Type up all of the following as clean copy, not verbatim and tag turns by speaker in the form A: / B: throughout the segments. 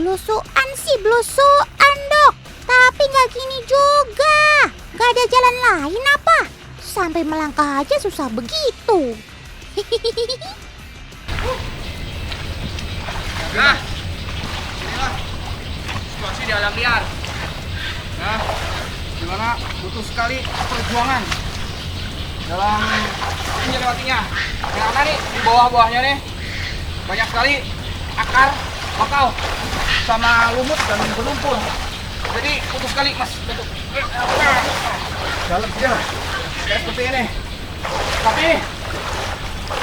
A: Belusuan sih belusuan, Dok. Tapi nggak gini juga. Nggak ada jalan lain apa? Sampai melangkah aja susah begitu.
B: Nah, inilah situasi di alam liar. Nah, dimana butuh sekali perjuangan dalam melewatinya. Yang mana nih di bawah-bawahnya nih banyak sekali akar bakau sama lumut dan berlumpur. Jadi butuh sekali mas untuk dalam dia kayak seperti ini. Tapi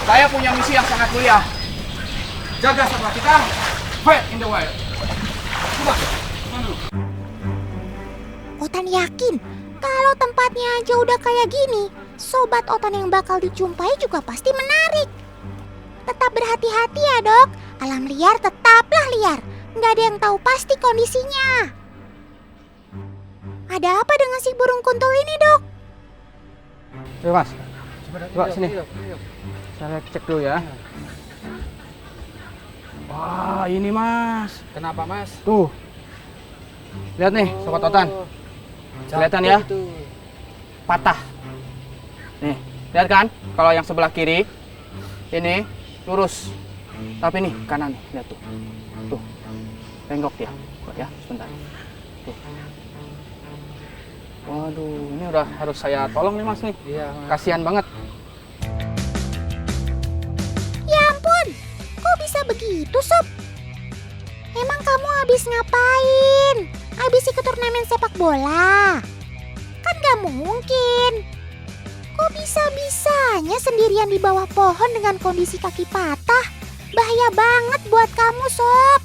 B: saya punya misi yang sangat mulia. Jaga satwa kita, fight in the wild. Coba, dulu.
A: Otan yakin kalau tempatnya aja udah kayak gini, sobat Otan yang bakal dijumpai juga pasti menarik. Tetap berhati-hati ya, Dok. Alam liar tetaplah liar. Nggak ada yang tahu pasti kondisinya. Ada apa dengan si burung kuntul ini, Dok?
B: Ayo mas, coba sini. Saya cek dulu ya. Wah ini mas. Kenapa mas? Tuh, lihat nih sobat Otan. Kelihatan ya? Patah. Nih, lihat kan? Kalau yang sebelah kiri ini lurus, tapi nih kanan nih, lihat tuh. Tuh, tenggok dia. Coba ya, sebentar. Tuh. Waduh, ini udah harus saya tolong nih mas nih. Iya. Kasihan banget.
A: Ya ampun, kok bisa begitu, Sob? Emang kamu habis ngapain? Habis ikut turnamen sepak bola? Kan gak mungkin. Kok bisa-bisanya sendirian di bawah pohon dengan kondisi kaki patah? Bahaya banget buat kamu, Sob.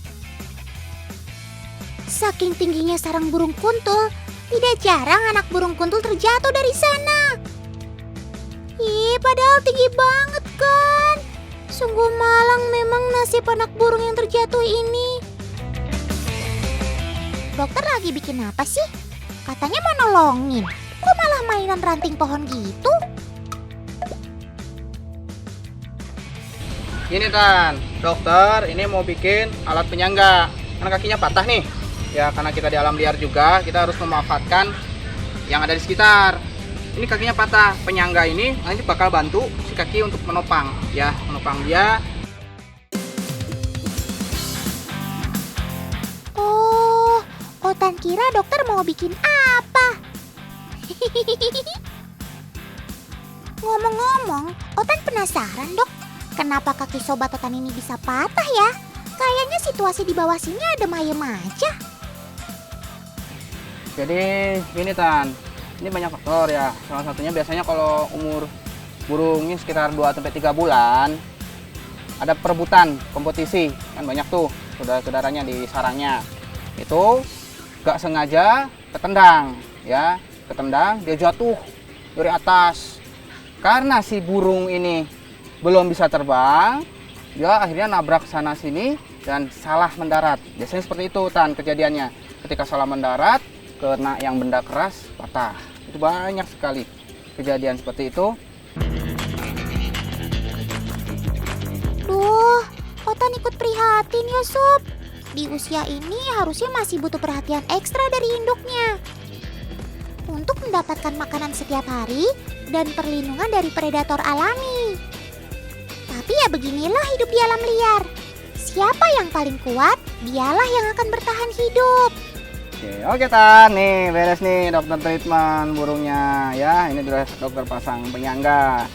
A: Saking tingginya sarang burung kuntul, tidak jarang anak burung kuntul terjatuh dari sana. Ih, padahal tinggi banget kan? Sungguh malang memang nasib anak burung yang terjatuh ini. Dokter lagi bikin apa sih? Katanya mau nolongin. Kok malah mainan ranting pohon gitu?
B: Gini Tan, dokter ini mau bikin alat penyangga. Karena kakinya patah nih. Ya karena kita di alam liar juga, kita harus memanfaatkan yang ada di sekitar. Ini kakinya patah, penyangga ini nanti bakal bantu si kaki untuk menopang. Ya, menopang dia.
A: Oh, Otan kira dokter mau bikin apa? Ngomong-ngomong, Otan penasaran, Dok. Kenapa kaki sobat Otan ini bisa patah ya? Kayaknya situasi di bawah sini adem ayem aja.
B: Jadi gini Tan, ini banyak faktor ya. Salah satunya biasanya kalau umur burungnya sekitar 2-3 bulan ada perebutan kompetisi. Kan banyak tuh saudara-saudaranya di sarangnya. Itu gak sengaja ketendang ya. Ketendang dia jatuh dari atas. Karena si burung ini belum bisa terbang, dia akhirnya nabrak sana sini dan salah mendarat. Biasanya seperti itu Tan kejadiannya. Ketika salah mendarat, kena yang benda keras, patah. Itu banyak sekali kejadian seperti itu.
A: Duh, Otan ikut prihatin ya, Sob. Di usia ini harusnya masih butuh perhatian ekstra dari induknya. Untuk mendapatkan makanan setiap hari dan perlindungan dari predator alami. Tapi ya beginilah hidup di alam liar. Siapa yang paling kuat, dialah yang akan bertahan hidup.
B: Oke Tan, nih beres nih dokter treatment burungnya ya. Ini sudah dokter pasang penyangga.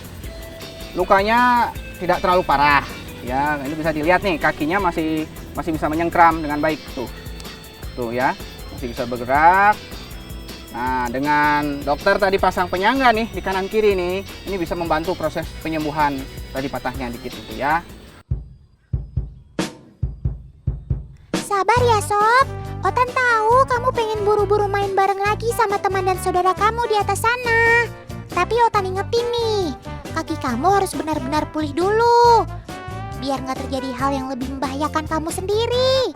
B: Lukanya tidak terlalu parah ya. Ini bisa dilihat nih kakinya masih bisa menyengkram dengan baik tuh. Tuh ya, masih bisa bergerak. Nah, dengan dokter tadi pasang penyangga nih di kanan kiri nih, ini bisa membantu proses penyembuhan tadi patahnya dikit itu ya.
A: Sabar ya, Sob. Otan tahu kamu pengen buru-buru main bareng lagi sama teman dan saudara kamu di atas sana. Tapi Otan ingetin nih, kaki kamu harus benar-benar pulih dulu. Biar nggak terjadi hal yang lebih membahayakan kamu sendiri.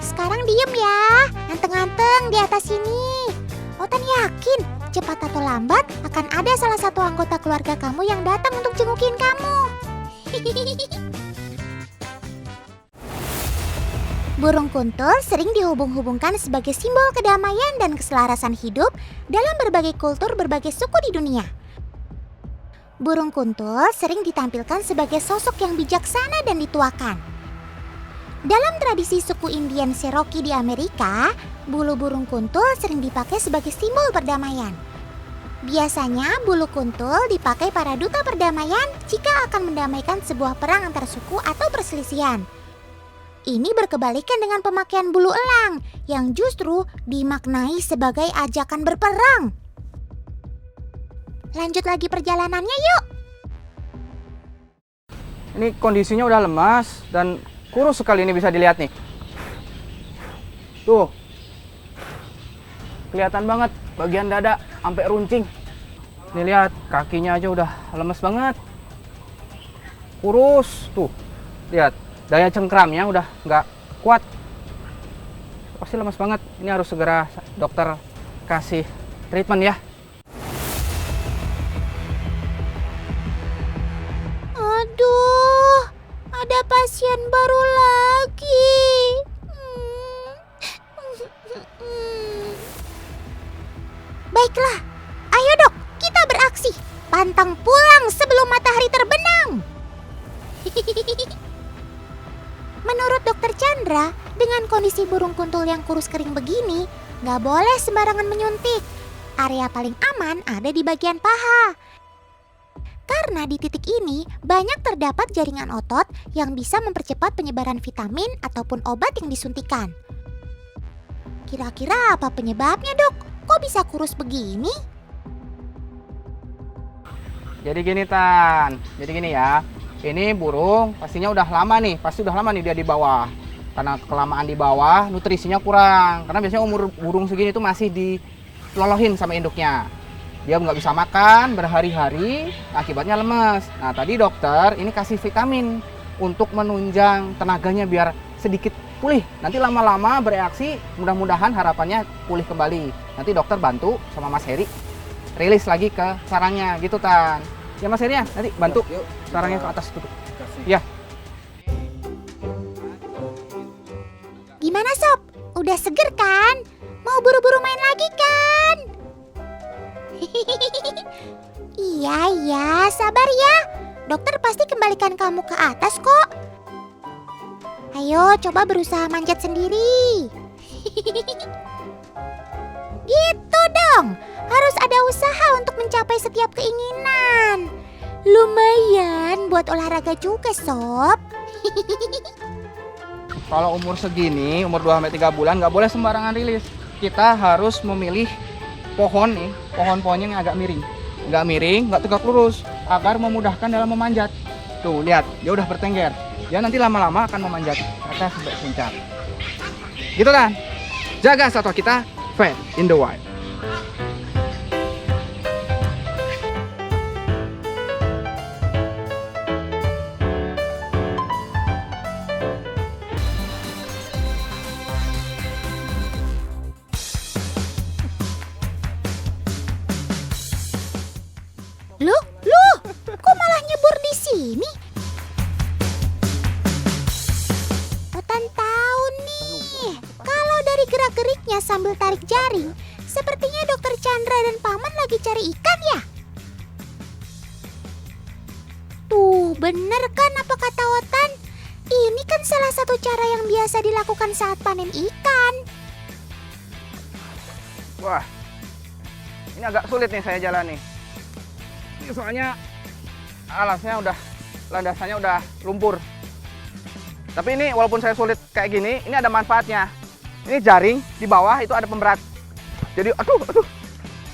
A: Sekarang diem ya, anteng-anteng di atas sini. Otan yakin, cepat atau lambat akan ada salah satu anggota keluarga kamu yang datang untuk jengukin kamu. Burung kuntul sering dihubung-hubungkan sebagai simbol kedamaian dan keselarasan hidup dalam berbagai kultur berbagai suku di dunia. Burung kuntul sering ditampilkan sebagai sosok yang bijaksana dan dituakan. Dalam tradisi suku Indian Cherokee di Amerika, bulu burung kuntul sering dipakai sebagai simbol perdamaian. Biasanya bulu kuntul dipakai para duta perdamaian jika akan mendamaikan sebuah perang antar suku atau perselisihan. Ini berkebalikan dengan pemakaian bulu elang yang justru dimaknai sebagai ajakan berperang. Lanjut lagi perjalanannya yuk.
B: Ini kondisinya udah lemas dan kurus sekali, ini bisa dilihat nih. Tuh. Kelihatan banget bagian dada sampai runcing. Nih lihat, kakinya aja udah lemes banget. Kurus, tuh. Lihat, daya cengkramnya udah nggak kuat. Pasti lemes banget. Ini harus segera dokter kasih treatment ya.
A: Aduh, ada pasien baru lagi. Baiklah, ayo dok, kita beraksi. Pantang pulang sebelum matahari terbenam. Menurut dokter Chandra, dengan kondisi burung kuntul yang kurus kering begini, nggak boleh sembarangan menyuntik. Area paling aman ada di bagian paha. Karena di titik ini banyak terdapat jaringan otot yang bisa mempercepat penyebaran vitamin ataupun obat yang disuntikan. Kira-kira apa penyebabnya dok? Kok bisa kurus begini?
B: Jadi gini Tan, jadi gini ya. Ini burung pastinya udah lama nih, pasti udah lama nih dia di bawah. Karena kelamaan di bawah, nutrisinya kurang. Karena biasanya umur burung segini tuh masih dilolohin sama induknya. Dia nggak bisa makan berhari-hari, akibatnya lemes. Nah tadi dokter ini kasih vitamin untuk menunjang tenaganya biar sedikit pulih. Nanti lama-lama bereaksi, mudah-mudahan harapannya pulih kembali. Nanti dokter bantu sama Mas Heri rilis lagi ke sarangnya gitu Tan. Ya Mas Heri ya, nanti bantu
C: Yuk,
B: sarangnya ke atas tuh.
C: kasih.
B: Ya.
A: Gimana sob? Udah seger kan? Mau buru-buru main lagi kan? Iya, sabar ya. Dokter pasti kembalikan kamu ke atas kok. Ayo, coba berusaha manjat sendiri. Gitu dong. Harus ada usaha untuk mencapai setiap keinginan. Lumayan buat olahraga juga, sob.
B: Kalau umur segini, umur 2-3 bulan nggak boleh sembarangan rilis. Kita harus memilih pohon nih, pohon-pohonnya yang agak miring. Nggak miring, nggak tegak lurus, agar memudahkan dalam memanjat. Tuh, lihat, dia udah bertengger. Dia nanti lama-lama akan memanjat ke atas sampai puncak. Gitu kan? Jaga satwa kita, fair in the wild.
A: Loh, kok malah nyebur di sini? Otan tahu nih, kalau dari gerak-geriknya sambil tarik jaring, sepertinya dokter Chandra dan Paman lagi cari ikan ya? Tuh, bener kan apa kata Otan? Ini kan salah satu cara yang biasa dilakukan saat panen ikan.
B: Wah, ini agak sulit nih saya jalani. Ini soalnya alasnya udah, landasannya udah lumpur. Tapi ini walaupun saya sulit kayak gini, ini ada manfaatnya. Ini jaring di bawah itu ada pemberat. Jadi aduh.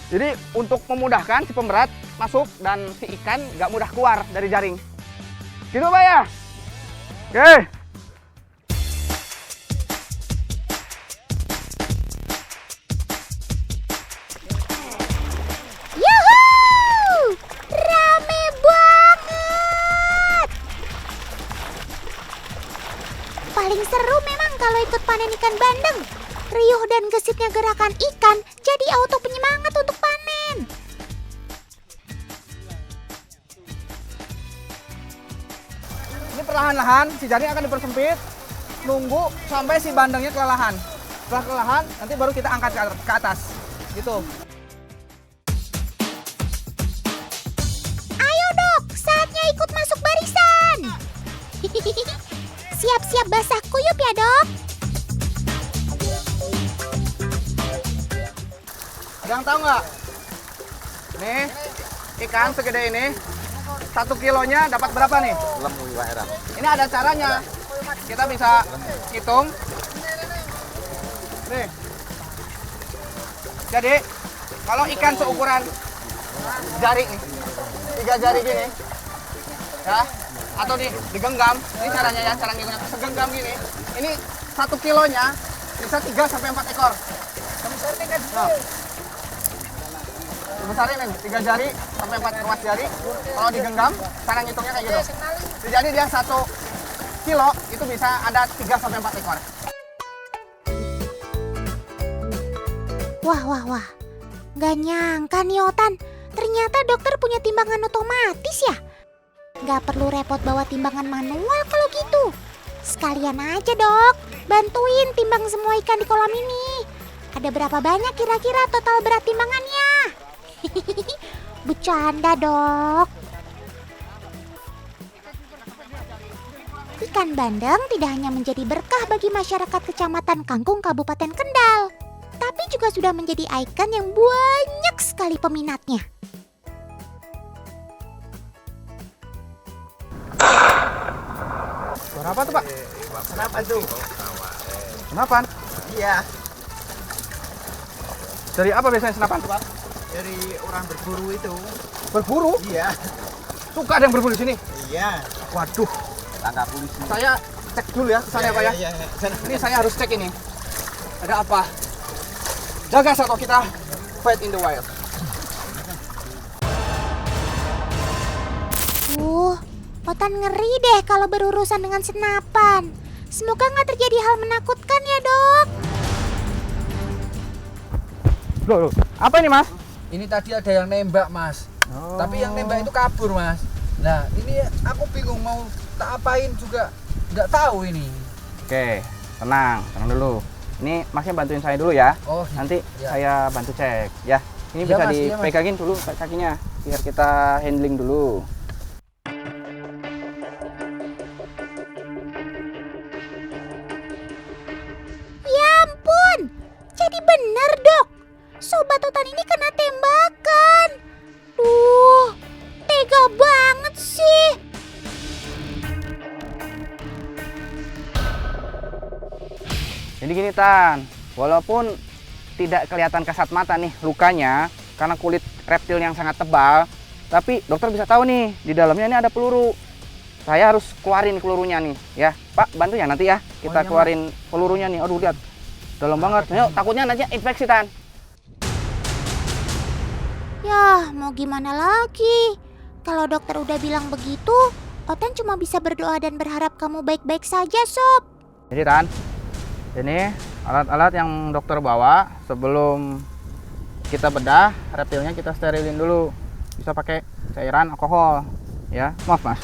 B: Jadi untuk memudahkan si pemberat masuk dan si ikan nggak mudah keluar dari jaring. Gitu Pak ya? Oke.
A: Yuhuu! Rame banget! Paling seru memang kalau ikut panen ikan bandeng. Riuh dan gesitnya gerakan ikan jadi auto penyemangat untuk panen.
B: Ini perlahan-lahan si jaring akan dipersempit nunggu sampai si bandengnya kelelahan. Setelah kelelahan, nanti baru kita angkat ke atas. Gitu.
A: Ayo dok, saatnya ikut masuk barisan. Siap-siap basah kuyup ya dok.
B: Ada yang tahu nggak? Nih, ikan segede ini, 1 kilonya dapat berapa nih? Ini ada caranya. Kita bisa hitung. Nih. Jadi, kalau ikan seukuran jari nih, 3 jari gini, ya, atau digenggam, ini caranya ya, cara ngitungnya segenggam gini. Ini 1 kilonya bisa 3 sampai 4 ekor. Nah. Besarin ini 3 jari sampai 4 ruas jari. Kalau digenggam, cara ngitungnya kayak gitu. Jadi dia 1 kilo itu bisa ada 3 sampai 4 ekor.
A: Wah. Gak nyangka nih Otan, ternyata dokter punya timbangan otomatis ya. Gak perlu repot bawa timbangan manual kalau gitu. Sekalian aja dok, bantuin timbang semua ikan di kolam ini. Ada berapa banyak kira-kira total berat timbangannya? Bercanda dok. Ikan bandeng tidak hanya menjadi berkah bagi masyarakat Kecamatan Kangkung, Kabupaten Kendal, tapi juga sudah menjadi ikon yang banyak sekali peminatnya.
B: Suara apa tuh Pak?
C: Kenapa tuh?
B: Senapan?
C: Iya,
B: Dari apa biasanya senapan tuh Pak?
C: dari orang berburu itu.
B: Berburu?
C: Iya.
B: Suka ada yang berburu di sini?
C: Iya.
B: Waduh,
C: Tangkap polisi.
B: saya cek dulu ya kesana Pak ya.
C: Iya.
B: Ini saya harus cek ini. Ada apa? Jaga satwa kita, fight in the wild.
A: Otan ngeri deh kalau berurusan dengan senapan. Semoga nggak terjadi hal menakutkan ya dok.
B: Loh, apa ini Mas?
D: Ini tadi ada yang nembak mas, tapi yang nembak itu kabur mas. Nah ini aku bingung mau tak apain juga nggak tahu ini.
B: Oke, tenang dulu. Ini Masnya bantuin saya dulu ya.
D: Oh,
B: Nanti
D: ya.
B: saya bantu cek ya. Ini
D: Iya,
B: bisa
D: Mas, iya, Mas.
B: dipegangin dulu kakinya biar kita handling dulu.
A: Ya ampun, jadi benar dok. Sobat Otan ini kena tembakan. Tega banget sih.
B: Jadi gini Tan, walaupun tidak kelihatan kasat mata nih lukanya karena kulit reptil yang sangat tebal, tapi dokter bisa tahu nih di dalamnya ini ada peluru. Saya harus keluarin pelurunya nih ya. Pak, bantu ya nanti ya. Kita
D: iya,
B: keluarin pelurunya nih. Aduh, lihat. Dalam banget. Yuk, takutnya nanti infeksi Tan.
A: Ya, mau gimana lagi? Kalau dokter udah bilang begitu, Otan cuma bisa berdoa dan berharap kamu baik-baik saja, Sob.
B: Jadi Tan, ini alat-alat yang dokter bawa sebelum kita bedah reptilnya kita sterilin dulu. Bisa pakai cairan alkohol ya. Maaf Mas.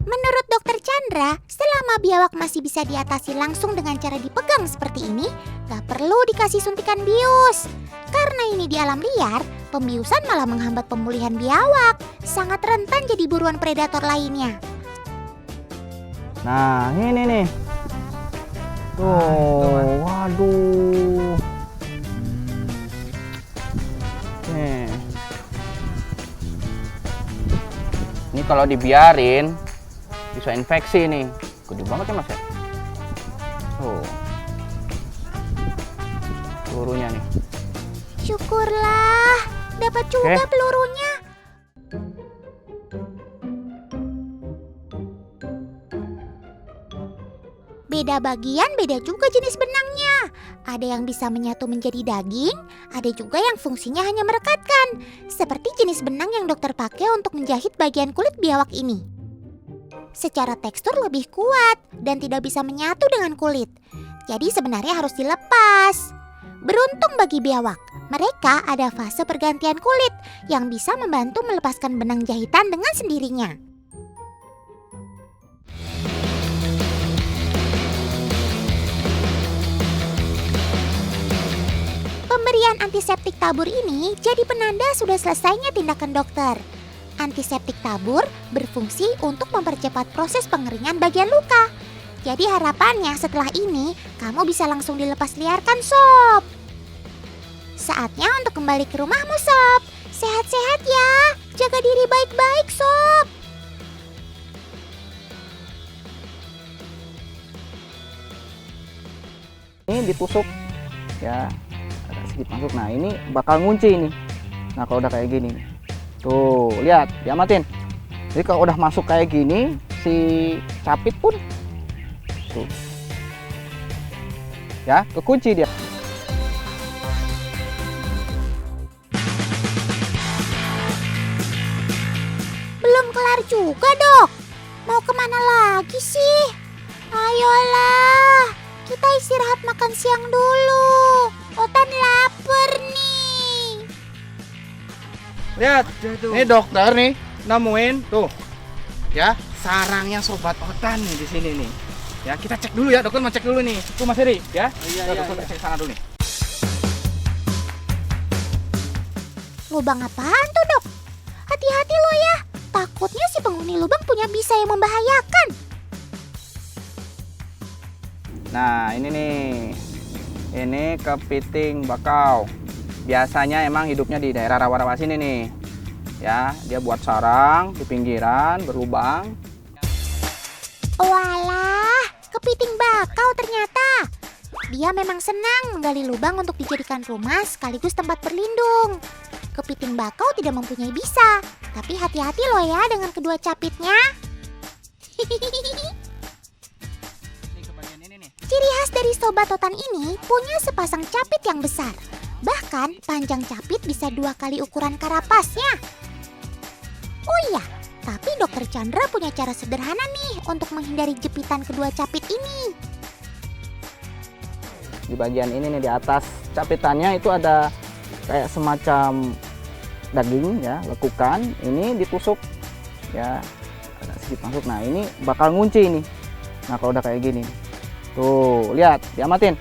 A: Menurut dokter Chandra, selama biawak masih bisa diatasi langsung dengan cara dipegang seperti ini, gak perlu dikasih suntikan bius. Karena ini di alam liar, pembiusan malah menghambat pemulihan biawak. Sangat rentan jadi buruan predator lainnya.
B: Nah, ini nih. Tuh, waduh. Nih. Ini kalau dibiarin bisa infeksi nih. Gede banget ya Mas ya. Tuh. Pelurunya nih.
A: Syukurlah, dapat juga
B: Oke.
A: pelurunya. Beda bagian, beda juga jenis benangnya. Ada yang bisa menyatu menjadi daging, ada juga yang fungsinya hanya merekatkan. Seperti jenis benang yang dokter pakai untuk menjahit bagian kulit biawak ini. Secara tekstur lebih kuat dan tidak bisa menyatu dengan kulit. Jadi sebenarnya harus dilepas. Beruntung bagi biawak, mereka ada fase pergantian kulit yang bisa membantu melepaskan benang jahitan dengan sendirinya. Pemberian antiseptik tabur ini jadi penanda sudah selesainya tindakan dokter. Antiseptik tabur berfungsi untuk mempercepat proses pengeringan bagian luka. Jadi harapannya setelah ini kamu bisa langsung dilepas liarkan, Sob. Saatnya untuk kembali ke rumahmu, Sob. Sehat-sehat ya. Jaga diri baik-baik, Sob.
B: Ini ditusuk ya, agak sedikit masuk. Nah ini bakal ngunci ini. Nah kalau udah kayak gini, tuh lihat, diamatin. Jadi kalau udah masuk kayak gini, si capit pun tuh ya kekunci dia.
A: Belum kelar juga, Dok. Mau kemana lagi sih? Ayolah, kita istirahat makan siang dulu. Otan lapar nih.
B: Lihat, ini dokter nih nemuin tuh ya sarangnya sobat Otan nih di sini nih. Ya kita cek dulu ya, dokter mau cek dulu nih. Tuh Mas Heri ya. Dokter cek sana dulu nih.
A: Lubang apaan tuh, Dok? Hati-hati lo ya. Takutnya si penghuni lubang punya bisa yang membahayakan.
B: Nah ini nih, ini kepiting bakau. Biasanya emang hidupnya di daerah rawa-rawa sini nih. Ya, dia buat sarang di pinggiran berlubang.
A: Walah, kepiting bakau ternyata. Dia memang senang menggali lubang untuk dijadikan rumah sekaligus tempat berlindung. Kepiting bakau tidak mempunyai bisa, tapi hati-hati loh ya dengan kedua capitnya. Ciri khas dari sobat Otan ini punya sepasang capit yang besar. Bahkan panjang capit bisa 2 kali ukuran karapasnya. Oh iya, tapi Dokter Chandra punya cara sederhana nih untuk menghindari jepitan kedua capit ini.
B: Di bagian ini nih, di atas capitannya itu ada kayak semacam daging ya, lekukan. Ini ditusuk ya, agak sedikit masuk. Nah ini bakal ngunci ini. Nah kalau udah kayak gini, tuh lihat, diamatin.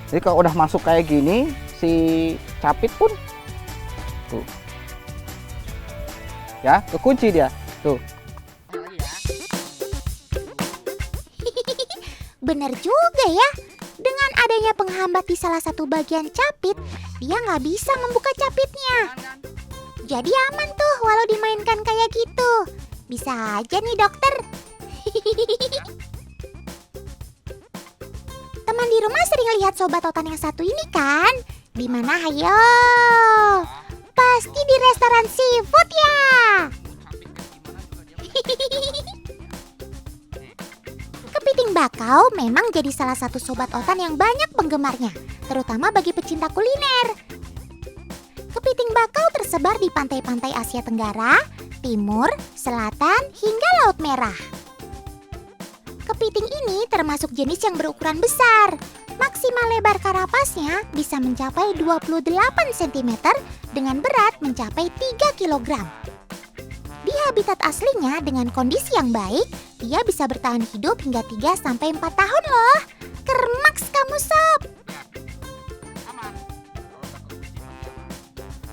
B: Jadi kalau udah masuk kayak gini, si capit pun tuh ya kekunci dia tuh.
A: Bener juga ya. Dengan adanya penghambat di salah satu bagian capit, dia nggak bisa membuka capitnya. Jadi aman tuh walau dimainkan kayak gitu. Bisa aja nih dokter. Teman di rumah sering lihat sobat Otan yang satu ini kan? Di mana hayo? Pasti di restoran seafood ya. Kepiting bakau memang jadi salah satu sobat Otan yang banyak penggemarnya, terutama bagi pecinta kuliner. Kepiting bakau tersebar di pantai-pantai Asia Tenggara, Timur, Selatan, hingga Laut Merah. Kepiting ini termasuk jenis yang berukuran besar. Maksimal lebar karapasnya bisa mencapai 28 cm dengan berat mencapai 3 kg. Di habitat aslinya dengan kondisi yang baik, dia bisa bertahan hidup hingga 3-4 tahun loh. Kermaks kamu, Sob.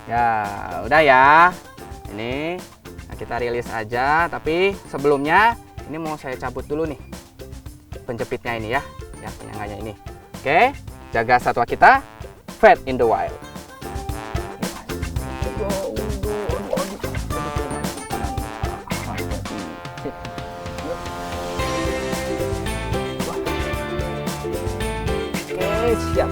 B: Ya udah ya, ini kita rilis aja. Tapi sebelumnya ini mau saya cabut dulu nih penjepitnya ini ya penyangganya ini. Oke, jaga satwa kita, Vet in the Wild. Oke, siap.